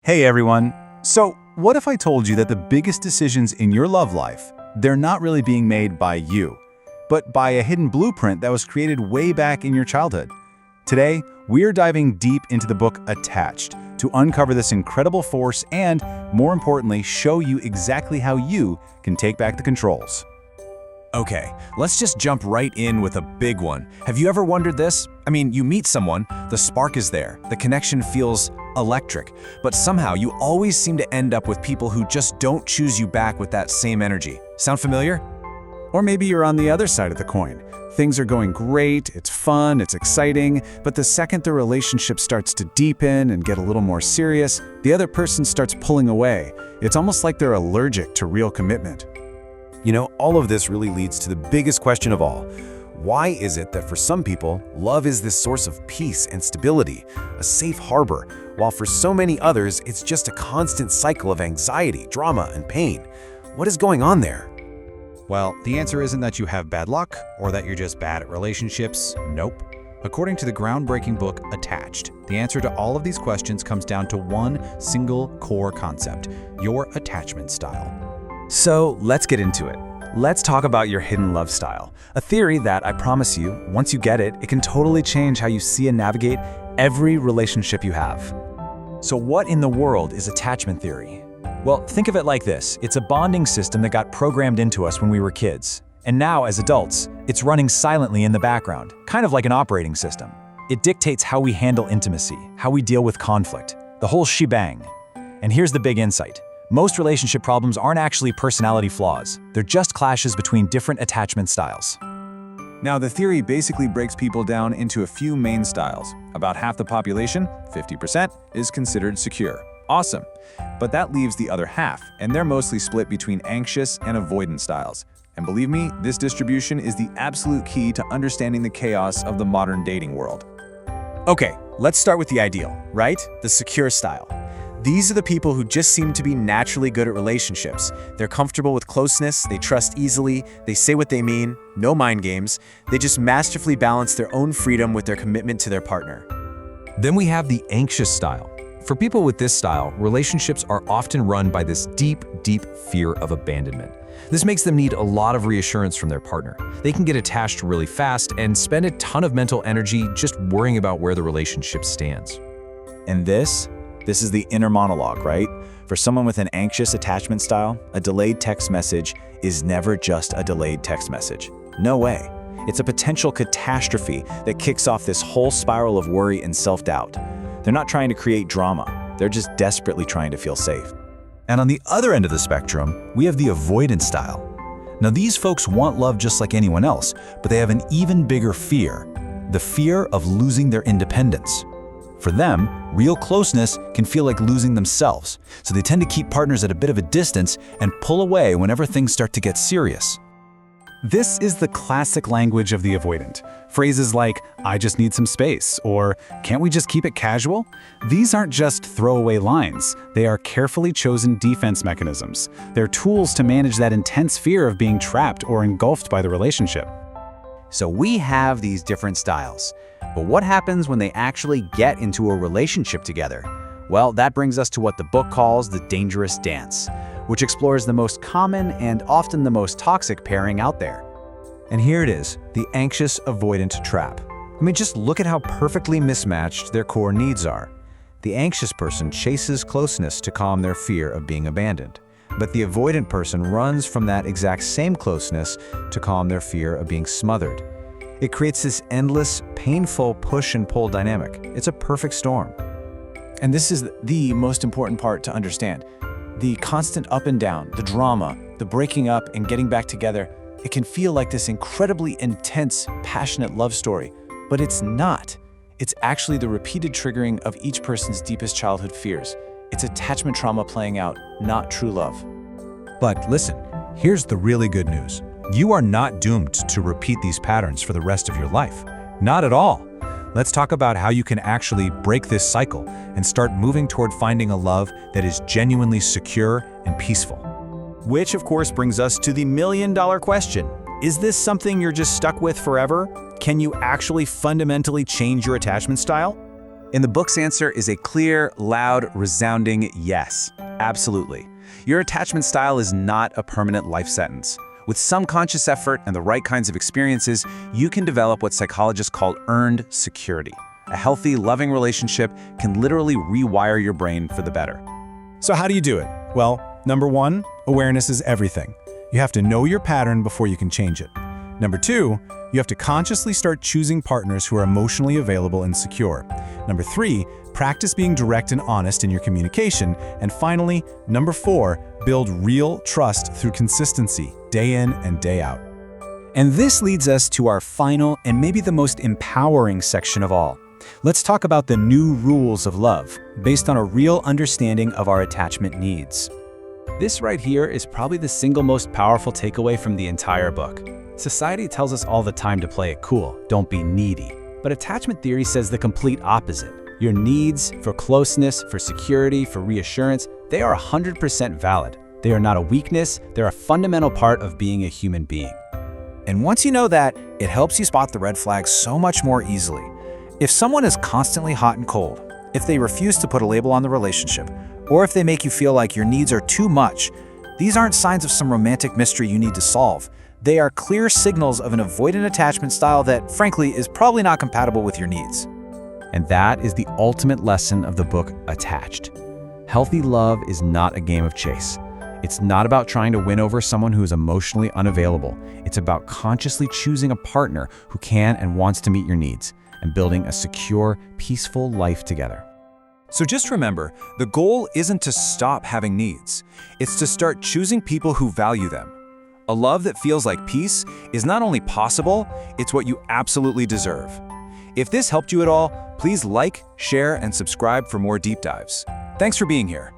Hey everyone. So, what if I told you that the biggest decisions in your love life, they're not really being made by you, but by a hidden blueprint that was created way back in your childhood? Today, we're diving deep into the book Attached to uncover this incredible force and, more importantly, show you exactly how you can take back the controls. Okay, let's just jump right in with a big one. Have you ever wondered this? I mean, you meet someone, the spark is there, the connection feels electric, but somehow you always seem to end up with people who just don't choose you back with that same energy. Sound familiar? Or maybe you're on the other side of the coin. Things are going great, it's fun, it's exciting, but the second the relationship starts to deepen and get a little more serious, the other person starts pulling away. It's almost like they're allergic to real commitment. You know, all of this really leads to the biggest question of all. Why is it that for some people, love is this source of peace and stability, a safe harbor, while for so many others, it's just a constant cycle of anxiety, drama, and pain? What is going on there? Well, the answer isn't that you have bad luck or that you're just bad at relationships. Nope. According to the groundbreaking book Attached, the answer to all of these questions comes down to one single core concept: your attachment style. So let's get into it. Let's talk about your hidden love style, a theory that I promise you, once you get it, it can totally change how you see and navigate every relationship you have. So what in the world is attachment theory? Well, think of it like this. It's a bonding system that got programmed into us when we were kids. And now, as adults, it's running silently in the background, kind of like an operating system. It dictates how we handle intimacy, how we deal with conflict, the whole shebang. And here's the big insight. Most relationship problems aren't actually personality flaws. They're just clashes between different attachment styles. Now, the theory basically breaks people down into a few main styles. About half the population, 50%, is considered secure. Awesome. But that leaves the other half, and they're mostly split between anxious and avoidant styles. And believe me, this distribution is the absolute key to understanding the chaos of the modern dating world. Okay, let's start with the ideal, right? The secure style. These are the people who just seem to be naturally good at relationships. They're comfortable with closeness, they trust easily, they say what they mean, no mind games. They just masterfully balance their own freedom with their commitment to their partner. Then we have the anxious style. For people with this style, relationships are often run by this deep, deep fear of abandonment. This makes them need a lot of reassurance from their partner. They can get attached really fast and spend a ton of mental energy just worrying about where the relationship stands. And this is the inner monologue, right? For someone with an anxious attachment style, a delayed text message is never just a delayed text message. No way. It's a potential catastrophe that kicks off this whole spiral of worry and self-doubt. They're not trying to create drama. They're just desperately trying to feel safe. And on the other end of the spectrum, we have the avoidant style. Now, these folks want love just like anyone else, but they have an even bigger fear, the fear of losing their independence. For them, real closeness can feel like losing themselves, so they tend to keep partners at a bit of a distance and pull away whenever things start to get serious. This is the classic language of the avoidant. Phrases like, "I just need some space," or "Can't we just keep it casual?" These aren't just throwaway lines. They are carefully chosen defense mechanisms. They're tools to manage that intense fear of being trapped or engulfed by the relationship. So we have these different styles. But what happens when they actually get into a relationship together? Well, that brings us to what the book calls the dangerous dance, which explores the most common and often the most toxic pairing out there. And here it is, the anxious avoidant trap. I mean, just look at how perfectly mismatched their core needs are. The anxious person chases closeness to calm their fear of being abandoned, but the avoidant person runs from that exact same closeness to calm their fear of being smothered. It creates this endless, painful push and pull dynamic. It's a perfect storm. And this is the most important part to understand. The constant up and down, the drama, the breaking up and getting back together, it can feel like this incredibly intense, passionate love story, but it's not. It's actually the repeated triggering of each person's deepest childhood fears. It's attachment trauma playing out, not true love. But listen, here's the really good news. You are not doomed to repeat these patterns for the rest of your life. Not at all. Let's talk about how you can actually break this cycle and start moving toward finding a love that is genuinely secure and peaceful. Which, of course, brings us to the million-dollar question. Is this something you're just stuck with forever? Can you actually fundamentally change your attachment style? And the book's answer is a clear, loud, resounding yes. Absolutely. Your attachment style is not a permanent life sentence. With some conscious effort and the right kinds of experiences, you can develop what psychologists call earned security. A healthy, loving relationship can literally rewire your brain for the better. So how do you do it? Well, number 1, awareness is everything. You have to know your pattern before you can change it. Number 2, you have to consciously start choosing partners who are emotionally available and secure. Number 3, practice being direct and honest in your communication. And finally, number 4, build real trust through consistency, day in and day out. And this leads us to our final and maybe the most empowering section of all. Let's talk about the new rules of love, based on a real understanding of our attachment needs. This right here is probably the single most powerful takeaway from the entire book. Society tells us all the time to play it cool, don't be needy. But attachment theory says the complete opposite. Your needs for closeness, for security, for reassurance, they are 100% valid. They are not a weakness, they're a fundamental part of being a human being. And once you know that, it helps you spot the red flags so much more easily. If someone is constantly hot and cold, if they refuse to put a label on the relationship, or if they make you feel like your needs are too much, these aren't signs of some romantic mystery you need to solve. They are clear signals of an avoidant attachment style that, frankly, is probably not compatible with your needs. And that is the ultimate lesson of the book, Attached. Healthy love is not a game of chase. It's not about trying to win over someone who is emotionally unavailable. It's about consciously choosing a partner who can and wants to meet your needs, and building a secure, peaceful life together. So just remember, the goal isn't to stop having needs. It's to start choosing people who value them. A love that feels like peace is not only possible, it's what you absolutely deserve. If this helped you at all, please like, share, and subscribe for more deep dives. Thanks for being here.